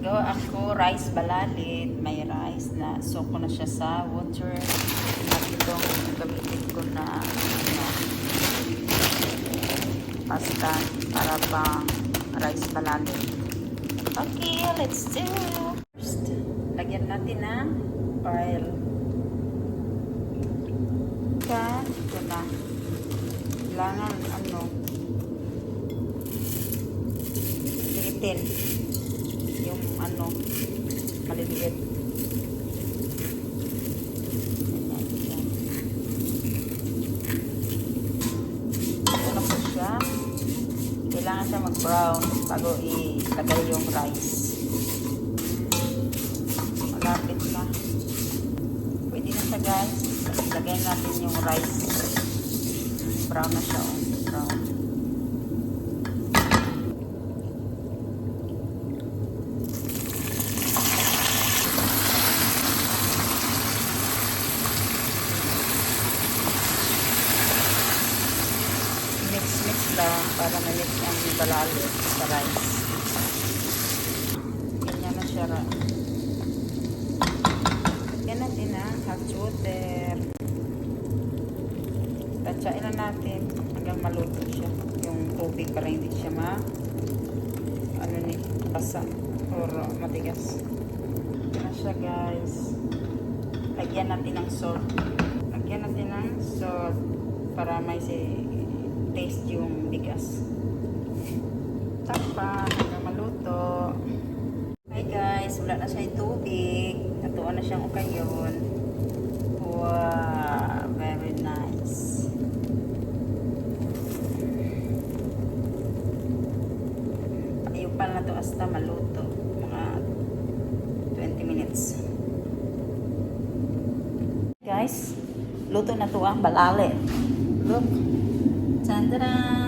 Gawa ako rice balalit. May rice na soak ko na siya sa water. At itong gamitin ko na pasta para pang rice balalit. Okay, let's do. First, lagyan natin ng oil. Ito na. Kailangan liitin yung maliliit. Ano po siya? Kailangan siya mag-brown bago ilagay yung rice. Malapit na. Pwede na siya, guys. Lagay natin yung rice. Brown na siya. Brown. Mix lang para ma-mix ang balalit sa rice. Ganyan na siya. Yan natin ang hot water. Tansyain na natin hanggang maluto siya. Yung tubig para hindi siya basa or matigas. Yan na siya, guys. Lagyan natin ng salt. Lagyan natin ng salt para may taste yung bigas. Takpan hanggang maluto. Hi guys, wala na siya yung tubig. Natuan na siyang okayon. Wow, very nice. Ayupan na to hasta maluto. Mga 20 minutes. Guys, luto na to ang balalit. Look. Tandara!